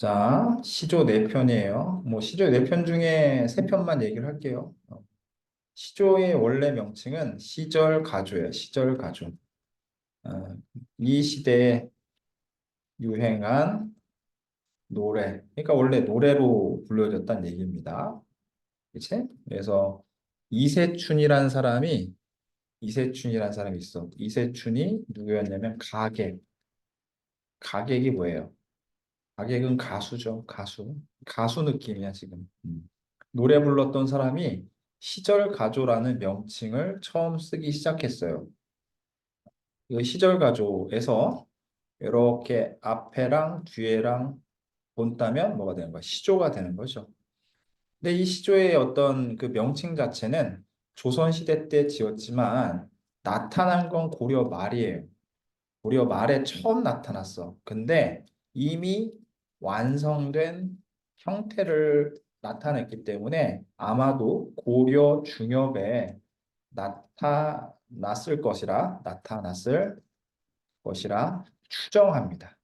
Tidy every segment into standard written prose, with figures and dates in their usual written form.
자, 시조 4편이에요. 시조 4편 중에 3편만 얘기를 할게요. 시조의 원래 명칭은 시절가조예요. 시절가조. 어, 이 시대에 유행한 노래. 그러니까 원래 노래로 불려졌다는 얘기입니다. 그치? 그래서 이세춘이라는 사람이 있어. 이세춘이 누구였냐면 가객. 가객이 뭐예요? 가객은 가수죠. 가수. 가수 느낌이야, 지금. 노래 불렀던 사람이 시절가조라는 명칭을 처음 쓰기 시작했어요. 이 시절가조에서 이렇게 앞에랑 뒤에랑 본다면 뭐가 되는 거야? 시조가 되는 거죠. 근데 이 시조의 어떤 그 명칭 자체는 조선시대 때 지었지만 나타난 건 고려 말이에요. 고려 말에 처음 나타났어. 근데 이미 완성된 형태를 나타냈기 때문에 아마도 고려 중엽에 나타났을 것이라 추정합니다.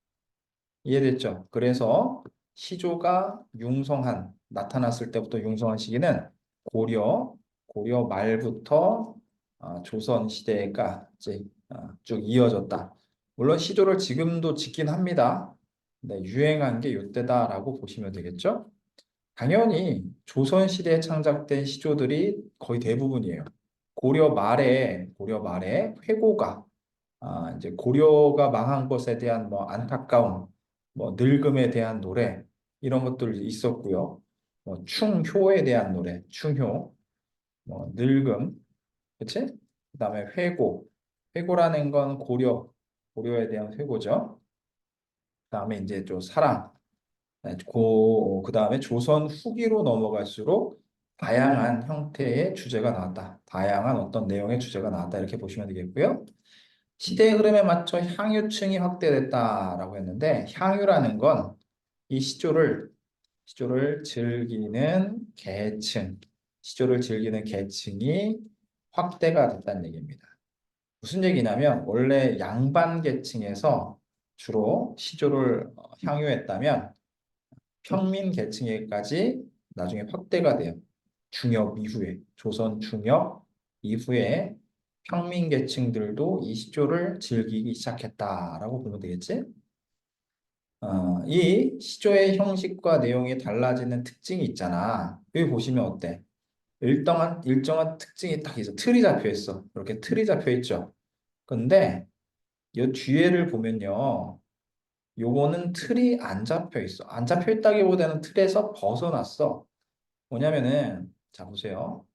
이해됐죠? 그래서 시조가 나타났을 때부터 융성한 시기는 고려, 고려 말부터 조선 시대까지 쭉 이어졌다. 물론 시조를 지금도 짓긴 합니다. 네, 유행한 게 이때다라고 보시면 되겠죠? 당연히 조선 시대에 창작된 시조들이 거의 대부분이에요. 고려 말에 회고가 이제 고려가 망한 것에 대한 안타까움, 늙음에 대한 노래 이런 것들 있었고요. 충효에 대한 노래, 충효, 늙음, 그치? 그다음에 회고라는 건 고려에 대한 회고죠. 그다음에 이제 좀 사랑, 그다음에 조선 후기로 넘어갈수록 다양한 형태의 주제가 나왔다. 다양한 어떤 내용의 주제가 나왔다. 이렇게 보시면 되겠고요. 시대 흐름에 맞춰 향유층이 확대됐다라고 했는데 향유라는 건 이 시조를 즐기는 계층이 확대가 됐다는 얘기입니다. 무슨 얘기냐면 원래 양반 계층에서 주로 시조를 향유했다면 평민 계층에까지 나중에 확대가 돼요. 조선 중엽 이후에 평민 계층들도 이 시조를 즐기기 시작했다라고 보면 되겠지? 이 시조의 형식과 내용이 달라지는 특징이 있잖아. 여기 보시면 어때? 일정한 특징이 딱 있어. 틀이 잡혀 있어. 이렇게 틀이 잡혀 있죠. 근데 이 뒤에를 보면요. 요거는 틀이 안 잡혀 있어. 안 잡혀 있다기보다는 틀에서 벗어났어. 뭐냐면은, 자, 보세요.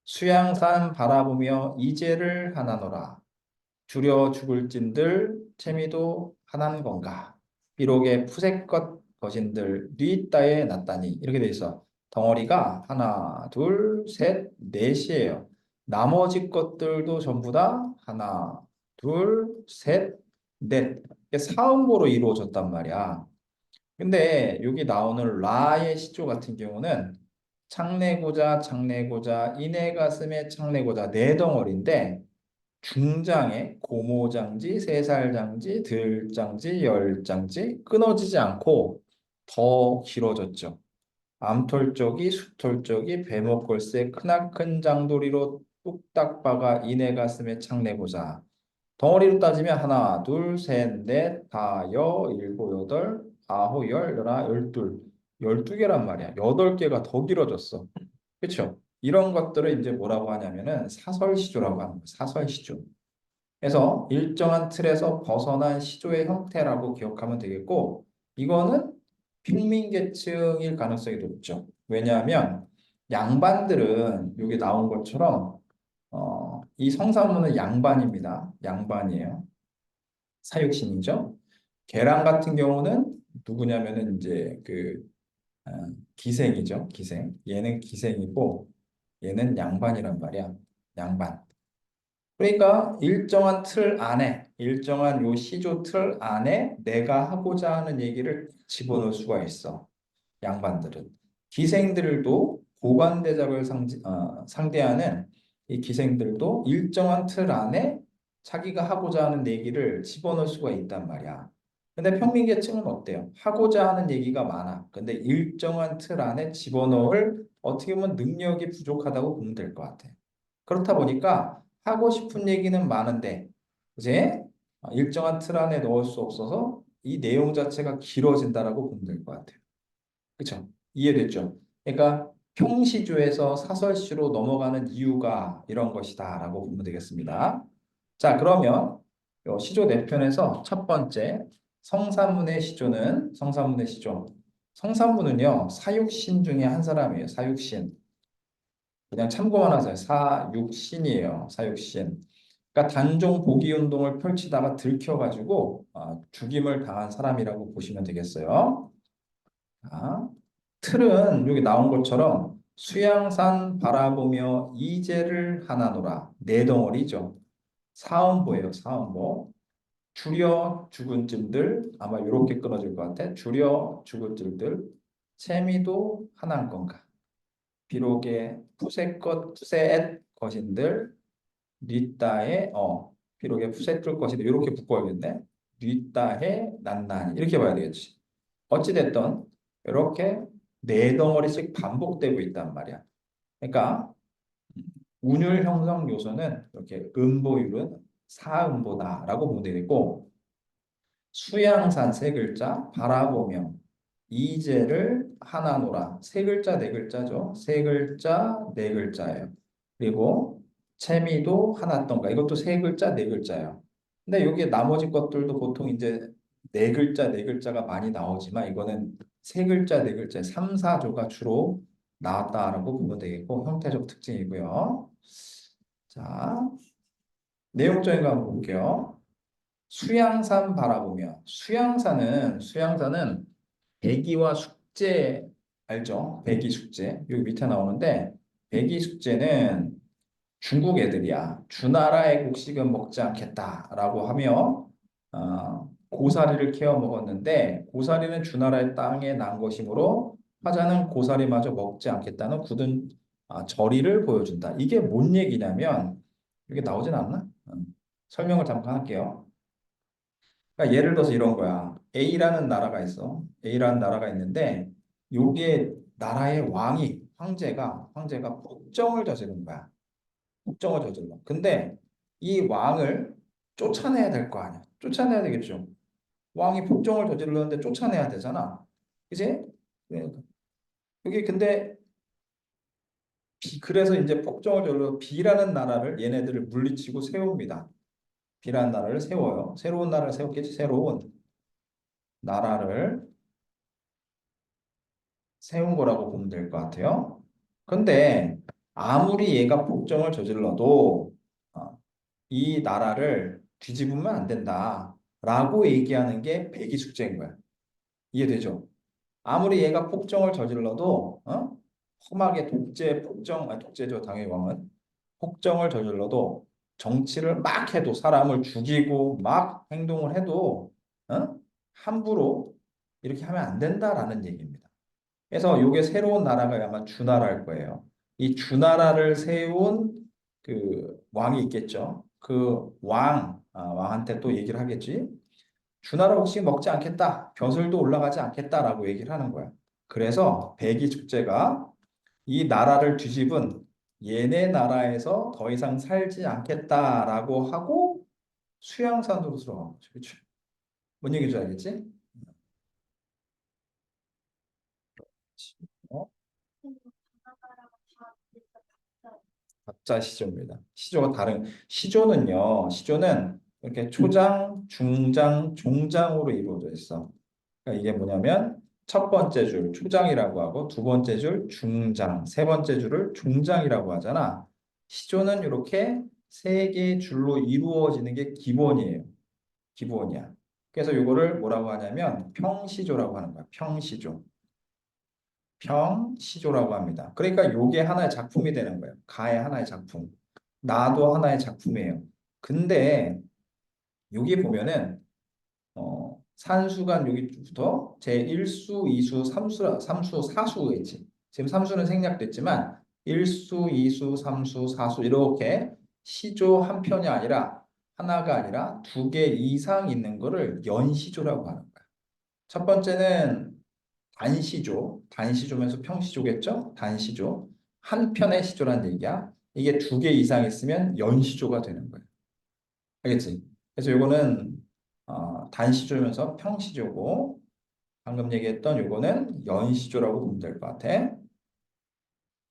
수양산 바라보며 이제를 하나노라. 줄여 죽을 찐들 채미도 하나는 건가? 비록의 푸세껏 거신들 뉘따에 났다니 이렇게 돼 있어. 덩어리가 하나, 둘, 셋, 넷이에요. 나머지 것들도 전부 다 하나, 둘, 셋, 넷. 이게 사음보로 이루어졌단 말이야. 근데 여기 나오는 라의 시조 같은 경우는 창내고자, 이내 가슴에 창내고자 네 덩어리인데 중장에 고모장지, 세살장지, 들장지, 열장지 끊어지지 않고 더 길어졌죠. 암털 쪽이 수털 쪽이 배목걸새 크나큰 장도리로 뚝딱 박아 이내 가슴에 창내고자 덩어리로 따지면 하나, 둘, 셋, 넷, 다, 일곱, 여덟, 아홉, 열, 열하, 열둘, 12개란 말이야. 8개가 더 길어졌어. 그렇죠? 이런 것들을 이제 뭐라고 하냐면은 사설시조라고 하는 거예요. 사설시조. 그래서 일정한 틀에서 벗어난 시조의 형태라고 기억하면 되겠고, 이거는 평민계층일 가능성이 높죠. 왜냐하면 양반들은 여기 나온 것처럼 이 성사문은 양반입니다. 양반이에요. 사육신이죠. 계랑 같은 경우는 누구냐면은 이제 어, 기생이죠. 기생. 얘는 기생이고 얘는 양반이란 말이야. 양반. 그러니까 일정한 요 시조 틀 안에 내가 하고자 하는 얘기를 집어넣을 수가 있어. 양반들은. 기생들도 고관대작을 상대하는 이 기생들도 일정한 틀 안에 자기가 하고자 하는 얘기를 집어넣을 수가 있단 말이야. 근데 평민계층은 어때요? 하고자 하는 얘기가 많아. 근데 일정한 틀 안에 집어넣을 어떻게 보면 능력이 부족하다고 보면 될 것 같아요. 그렇다 보니까 하고 싶은 얘기는 많은데 이제 일정한 틀 안에 넣을 수 없어서 이 내용 자체가 길어진다라고 보면 될 것 같아요. 그렇죠? 이해됐죠? 그러니까 평시조에서 사설시로 넘어가는 이유가 이런 것이다라고 보면 되겠습니다. 자, 그러면 요 시조 네 편에서 첫 번째 성사문의 시조는 성사문의 시조. 성사문은요 사육신 중에 한 사람이에요. 사육신. 그냥 참고만 하세요. 사육신이에요. 사육신. 그러니까 단종 복위 운동을 펼치다가 들켜가지고 죽임을 당한 사람이라고 보시면 되겠어요. 자, 틀은 여기 나온 것처럼 수양산 바라보며 이제를 하나노라. 네 덩어리죠. 사음보예요. 사음보. 줄여 죽은 쯤들 아마 이렇게 끊어질 것 같아. 줄여 죽은 쯤들 채미도 하나인 건가. 비록의 푸세껏 푸세엣 것인들 리따의 비록의 푸세ett 것인들 이렇게 묶어야겠네. 리따의 난난 이렇게 봐야 되겠지. 어찌됐든 이렇게 네 덩어리씩 반복되고 있단 말이야. 그러니까 운율 형성 요소는 이렇게 음보율은 사음보다라고 보면 되겠고 수양산 세 글자 바라보며 이제를 하나노라 세 글자 네 글자죠. 세 글자 네 글자예요. 그리고 채미도 하나던가 이것도 세 글자 네 글자예요. 근데 여기 나머지 것들도 보통 이제 네 글자 네 글자가 많이 나오지만 이거는 세 글자 네 글자 3, 4조가 주로 나왔다라고 보면 되겠고 형태적 특징이고요. 자, 내용적인 거 한번 볼게요. 수양산 바라보며 수양산은 백이와 숙제 알죠? 백이 숙제 여기 밑에 나오는데 백이 숙제는 중국 애들이야. 주나라의 곡식은 먹지 않겠다라고 하며 고사리를 캐어 먹었는데 고사리는 주나라의 땅에 난 것이므로 화자는 고사리마저 먹지 않겠다는 굳은 절의를 보여준다. 이게 뭔 얘기냐면 이게 나오진 않나? 설명을 잠깐 할게요. 그러니까 예를 들어서 이런 거야. A라는 나라가 있어. A라는 나라가 있는데 요게 나라의 황제가 폭정을 저지른 거야. 폭정을 저질러. 근데 이 왕을 쫓아내야 될 거 아니야. 쫓아내야 되겠죠. 왕이 폭정을 저질렀는데 쫓아내야 되잖아. 그지? 네. 여기 근데 그래서 이제 폭정을 저질러 B라는 나라를 얘네들을 물리치고 세웁니다. B라는 나라를 세워요. 새로운 나라를 세웠겠지. 새로운 나라를 세운 거라고 보면 될 것 같아요. 근데 아무리 얘가 폭정을 저질러도 이 나라를 뒤집으면 안 된다라고 얘기하는 게 백이숙제인 거야. 이해되죠? 아무리 얘가 폭정을 저질러도 험하게 독재죠 당연히 왕은 폭정을 저질러도 정치를 막 해도 사람을 죽이고 막 행동을 해도 함부로 이렇게 하면 안 된다라는 얘기입니다. 그래서 이게 새로운 나라가 아마 주나라일 거예요. 이 주나라를 세운 그 왕이 있겠죠. 그 왕한테 또 얘기를 하겠지. 주나라 혹시 먹지 않겠다. 벼슬도 올라가지 않겠다라고 얘기를 하는 거야. 그래서 백이 축제가 이 나라를 뒤집은 얘네 나라에서 더 이상 살지 않겠다라고 하고 수양산으로 들어간 거죠. 그렇죠? 뭔 얘기인지 알겠지? 어? 각자 시조입니다. 시조는 이렇게 초장, 중장, 종장으로 이루어져 있어. 그러니까 이게 뭐냐면 첫 번째 줄 초장이라고 하고 두 번째 줄 중장, 세 번째 줄을 종장이라고 하잖아. 시조는 이렇게 세 개의 줄로 이루어지는 게 기본이에요. 기본이야. 그래서 이거를 뭐라고 하냐면 평시조라고 하는 거야. 평시조. 평시조라고 합니다. 그러니까 요게 하나의 작품이 되는 거예요. 가의 하나의 작품. 나도 하나의 작품이에요. 근데 여기 보면은 산수간 여기부터 제 1수, 2수, 3수, 4수겠지. 지금 3수는 생략됐지만 1수, 2수, 3수, 4수 이렇게 시조 한 편이 아니라 하나가 아니라 두 개 이상 있는 거를 연시조라고 하는 거야. 첫 번째는 단시조, 단시조면서 평시조겠죠? 단시조. 한 편의 시조란 얘기야. 이게 두 개 이상 있으면 연시조가 되는 거야. 알겠지? 그래서 요거는 단시조면서 평시조고 방금 얘기했던 요거는 연시조라고 보면 될 것 같아.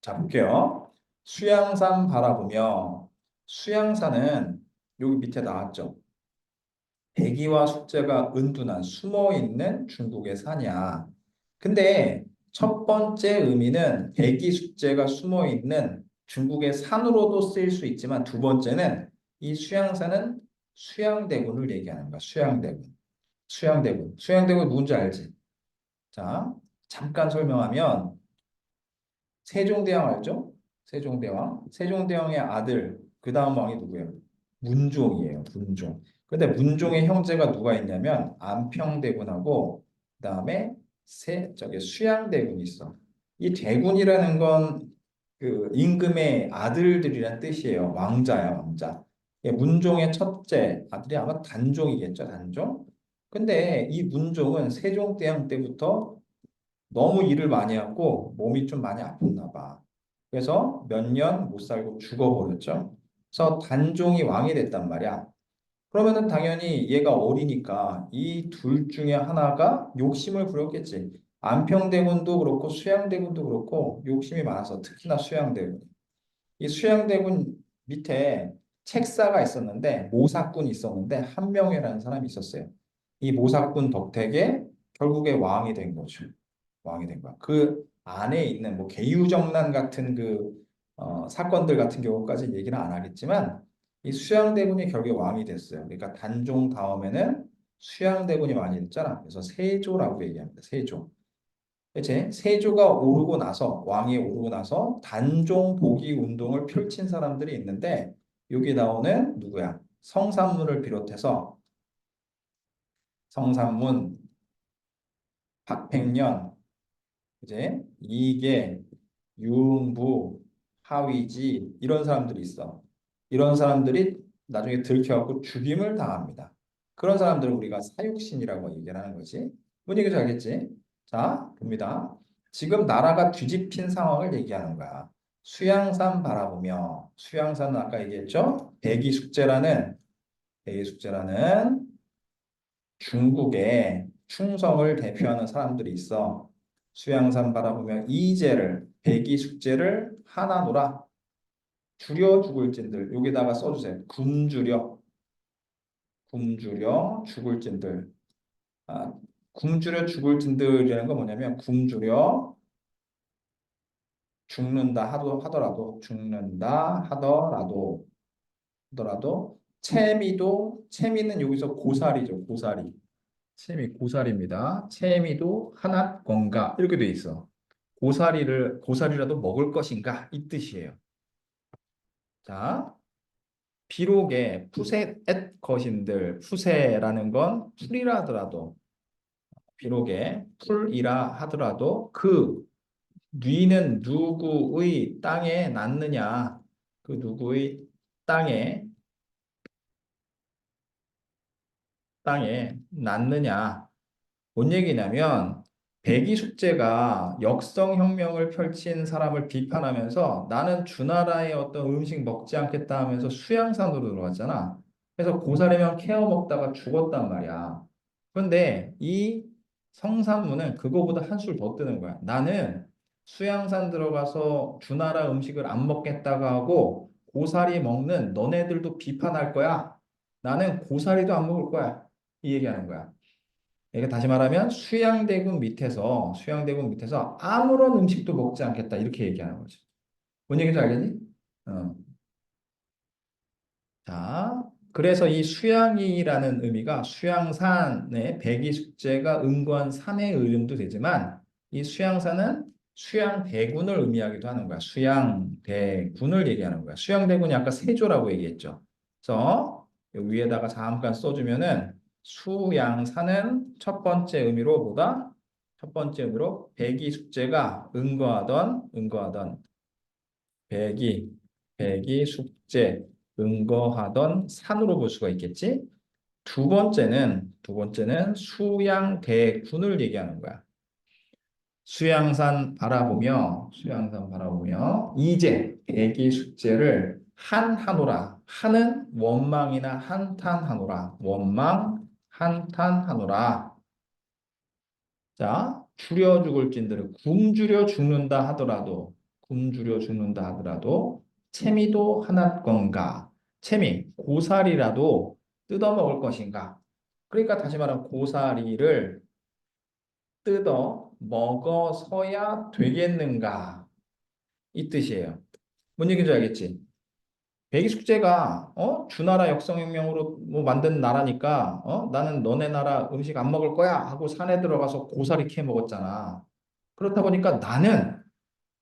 자, 볼게요. 수양산 바라보며 수양산은 여기 밑에 나왔죠. 백이와 숙제가 은둔한 숨어있는 중국의 산이야. 근데 첫 번째 의미는 백이 숙제가 숨어있는 중국의 산으로도 쓰일 수 있지만 두 번째는 이 수양산은 수양대군을 얘기하는 거야. 수양대군. 수양대군. 수양대군 누군지 알지? 자, 잠깐 설명하면 세종대왕 알죠? 세종대왕. 세종대왕의 아들, 그 다음 왕이 누구예요? 문종이에요. 문종. 근데 문종의 형제가 누가 있냐면 안평대군하고 그다음에 저기 수양대군이 있어. 이 대군이라는 건 그 임금의 아들들이란 뜻이에요. 왕자야, 왕자. 문종의 첫째 아들이 아마 단종이겠죠, 단종. 근데 이 문종은 세종대왕 때부터 너무 일을 많이 하고 몸이 좀 많이 아팠나 봐. 그래서 몇 년 못 살고 죽어버렸죠. 그래서 단종이 왕이 됐단 말이야. 그러면은 당연히 얘가 어리니까 이 둘 중에 하나가 욕심을 부렸겠지. 안평대군도 그렇고 수양대군도 그렇고 욕심이 많아서 특히나 수양대군. 이 수양대군 밑에 책사가 있었는데 모사꾼이 있었는데 한명회라는 사람이 있었어요. 이 모사꾼 덕택에 결국에 왕이 된 거죠. 왕이 된 거야. 그 안에 있는 뭐 계유정난 같은 사건들 같은 경우까지 얘기는 안 하겠지만 이 수양대군이 결국에 왕이 됐어요. 그러니까 단종 다음에는 수양대군이 왕이 됐잖아. 그래서 세조라고 얘기합니다. 세조. 이제 세조가 오르고 나서 왕이 오르고 나서 단종 복위 운동을 펼친 사람들이 있는데 여기 나오는 누구야? 성삼문을 비롯해서 성삼문, 박팽년, 이제 이계, 유흥부, 하위지 이런 사람들이 있어. 이런 사람들이 나중에 들켜갖고 죽임을 당합니다. 그런 사람들을 우리가 사육신이라고 얘기를 하는 거지. 뭔 얘기인지 알겠지? 자, 봅니다. 지금 나라가 뒤집힌 상황을 얘기하는 거야. 수양산 바라보며 수양산은 아까 얘기했죠? 백이숙제라는 중국의 충성을 대표하는 사람들이 있어. 수양산 바라보며 이제를 백이숙제를 하나노라 줄여 죽을진들 여기다가 써주세요. 굶주려 죽을진들. 굶주려 죽을진들이라는 건 뭐냐면 굶주려 죽는다 하더라도 채미는 여기서 고사리죠. 고사리. 채미 고사리입니다. 채미도 하나 건가 이렇게 돼 있어. 고사리라도 먹을 것인가 이 뜻이에요. 자, 비록의 푸셋 것인들 푸세라는 건 풀이라 하더라도 비록의 풀이라 하더라도 그 뉘는 누구의 땅에 낳느냐 그 누구의 땅에 낳느냐 뭔 얘기냐면 백이 숙제가 역성혁명을 펼친 사람을 비판하면서 나는 주나라의 어떤 음식 먹지 않겠다 하면서 수양산으로 들어갔잖아. 그래서 고사리면 케어 먹다가 죽었단 말이야. 그런데 이 성산문은 그거보다 한술 더 뜨는 거야. 나는 수양산 들어가서 주나라 음식을 안 먹겠다고 하고 고사리 먹는 너네들도 비판할 거야. 나는 고사리도 안 먹을 거야. 이 얘기하는 거야. 이게 다시 말하면 수양대군 밑에서 아무런 음식도 먹지 않겠다 이렇게 얘기하는 거죠. 뭔 얘기인지 알겠니? 어. 자, 그래서 이 수양이라는 의미가 수양산의 백이숙제가 은거한 산의 이름도 되지만 이 수양산은 수양대군을 의미하기도 하는 거야. 수양대군을 얘기하는 거야. 수양대군이 아까 세조라고 얘기했죠. 그래서 여기 위에다가 잠깐 써주면은 수양산은 첫 번째 의미로 첫 번째 의미로 백이숙제가 은거하던 백이숙제 응거하던 산으로 볼 수가 있겠지. 두 번째는 수양대군을 얘기하는 거야. 수양산 바라보며 이제 백이 숙제를 한하노라. 한은 원망이나 한탄하노라. 원망 한탄하노라. 자, 줄여 죽을 찐들을 굶주려 죽는다 하더라도 채미도 하나 건가? 채미 고사리라도 뜯어 먹을 것인가? 그러니까 다시 말하면 고사리를 뜯어 먹어서야 되겠는가? 이 뜻이에요. 뭔 얘기인지 알겠지? 백이 숙제가 주나라 역성혁명으로 뭐 만든 나라니까 나는 너네 나라 음식 안 먹을 거야 하고 산에 들어가서 고사리 캐 먹었잖아. 그렇다 보니까 나는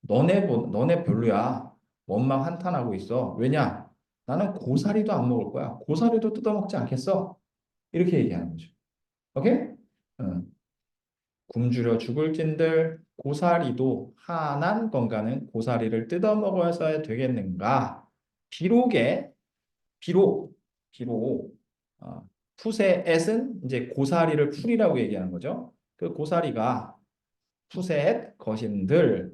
너네 별로야. 원망 한탄하고 있어. 왜냐? 나는 고사리도 안 먹을 거야. 고사리도 뜯어먹지 않겠어. 이렇게 얘기하는 거죠. 오케이? 응. 굶주려 죽을 찐들 고사리도 한한 건가는 고사리를 뜯어먹어야 되겠는가? 비록에 비록 어, 푸셋은 이제 고사리를 풀이라고 얘기하는 거죠. 그 고사리가 푸셋 거신들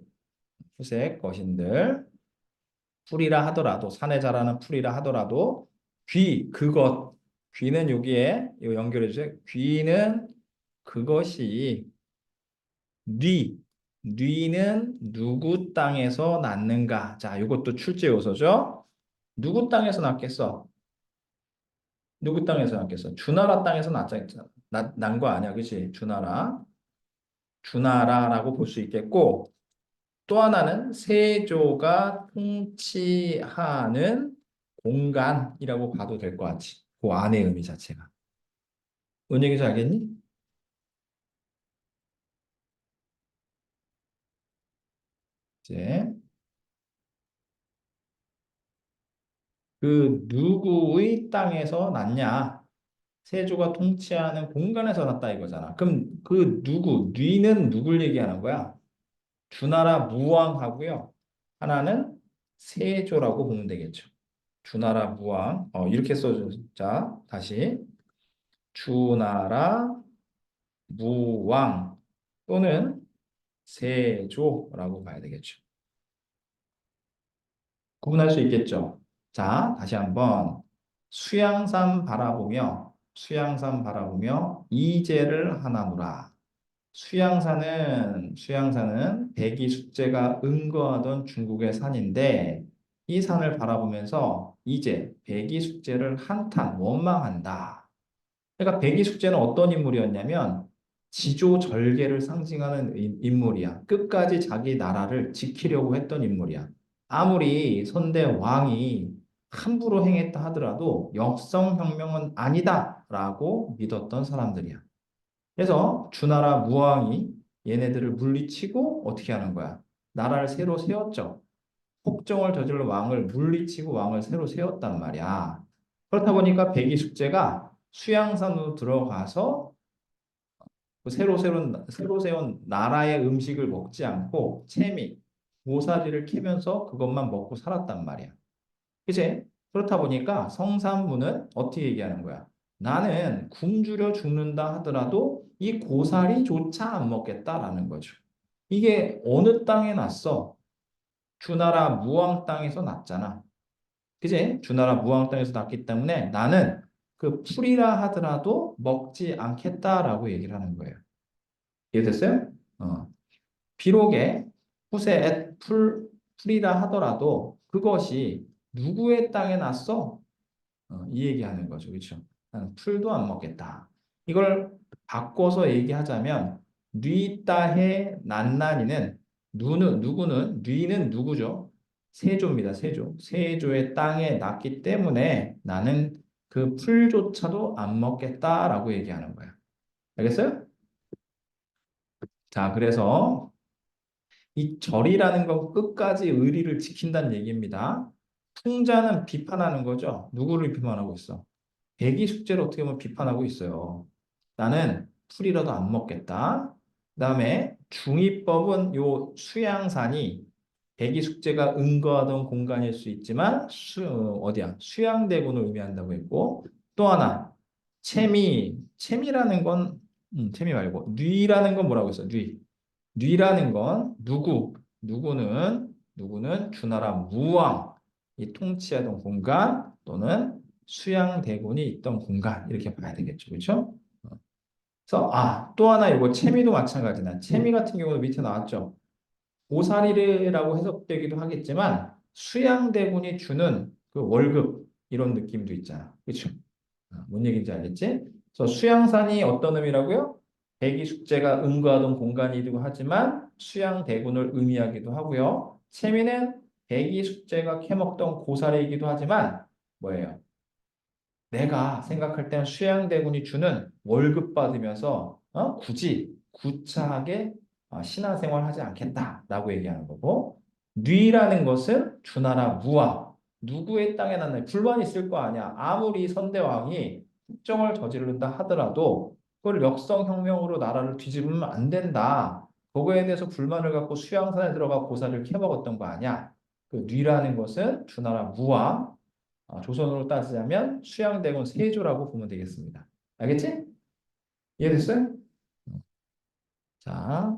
풀이라 하더라도 산에 자라는 풀이라 하더라도 귀는 여기에 이거 연결해 주세요. 귀는 그것이 뉘는 누구 땅에서 났는가? 자, 이것도 출제 요소죠. 누구 땅에서 났겠어? 누구 땅에서 났겠어? 주나라 땅에서 난 거 아니야, 그치? 주나라라고 볼 수 있겠고, 또 하나는 세조가 통치하는 공간이라고 봐도 될 것 같지. 그 안의 의미 자체가. 뭔 얘기인지 알겠니? 이제 그 누구의 땅에서 났냐? 세조가 통치하는 공간에서 났다 이거잖아. 그럼 그 뉘는 누굴 얘기하는 거야? 주나라 무왕하고요. 하나는 세조라고 보면 되겠죠. 주나라 무왕. 이렇게 써주자. 다시. 주나라 무왕 또는 세조라고 봐야 되겠죠. 구분할 수 있겠죠. 자, 다시 한번 수양산 바라보며 이제를 하나무라. 수양산은 백이 숙제가 응거하던 중국의 산인데 이 산을 바라보면서 이제 백이 숙제를 한탄 원망한다. 그러니까 백이 숙제는 어떤 인물이었냐면 지조절개를 상징하는 인물이야. 끝까지 자기 나라를 지키려고 했던 인물이야. 아무리 선대 왕이 함부로 행했다 하더라도 역성혁명은 아니다라고 믿었던 사람들이야. 그래서 주나라 무왕이 얘네들을 물리치고 어떻게 하는 거야? 나라를 새로 세웠죠. 폭정을 저지른 왕을 물리치고 왕을 새로 세웠단 말이야. 그렇다 보니까 백이 숙제가 수양산으로 들어가서 그 새로 세운 나라의 음식을 먹지 않고 채미, 고사리를 캐면서 그것만 먹고 살았단 말이야. 그치? 그렇다 보니까 성산문은 어떻게 얘기하는 거야? 나는 굶주려 죽는다 하더라도 이 고사리조차 안 먹겠다라는 거죠. 이게 어느 땅에 났어? 주나라 무왕 땅에서 났잖아. 그지? 주나라 무왕 땅에서 났기 때문에 나는 그 풀이라 하더라도 먹지 않겠다라고 얘기를 하는 거예요. 이해됐어요? 비록에 풀이라 하더라도 그것이 누구의 땅에 났어? 이 얘기하는 거죠. 그렇죠? 나는 풀도 안 먹겠다. 이걸 바꿔서 얘기하자면 뉘따해 난난이는 뉘는 누구죠? 세조입니다. 세조의 땅에 났기 때문에 나는 그 풀조차도 안 먹겠다라고 얘기하는 거야. 알겠어요? 자, 그래서 이 절이라는 건 끝까지 의리를 지킨다는 얘기입니다. 풍자는 비판하는 거죠. 누구를 비판하고 있어? 백이 숙제를 어떻게 보면 비판하고 있어요. 나는 풀이라도 안 먹겠다. 그다음에 중이법은 요 수양산이 백이 숙제가 응거하던 공간일 수 있지만 어디야? 수양대군을 의미한다고 했고 또 하나 채미라는 건 채미 말고 뉘라는 건 뭐라고 했어? 뉘라는 건 누구는 주나라 무왕이 통치하던 공간 또는 수양대군이 있던 공간 이렇게 봐야 되겠죠, 그렇죠? 그래서 또 하나 이거 채미도 마찬가지다. 채미 같은 경우도 밑에 나왔죠. 고사리라고 해석되기도 하겠지만 수양대군이 주는 그 월급 이런 느낌도 있잖아. 그렇죠? 뭔 얘기인지 알겠지? 그래서 수양산이 어떤 의미라고요? 백이 숙제가 응거하던 공간이기도 하지만 수양대군을 의미하기도 하고요. 채미는 백이 숙제가 캐먹던 고사리이기도 하지만 뭐예요? 내가 생각할 땐 수양대군이 주는 월급 받으면서 굳이 구차하게 신앙생활 하지 않겠다라고 얘기하는 거고 뉘라는 것은 주나라 무왕 누구의 땅에 났나 불만이 있을 거 아니야. 아무리 선대왕이 국정을 저지른다 하더라도 그걸 역성혁명으로 나라를 뒤집으면 안 된다. 그거에 대해서 불만을 갖고 수양산에 들어가 고사를 캐먹었던 거 아니야. 그 뉘라는 것은 주나라 무왕 조선으로 따지자면 수양대군 세조라고 보면 되겠습니다. 알겠지? 이해됐어요? 자,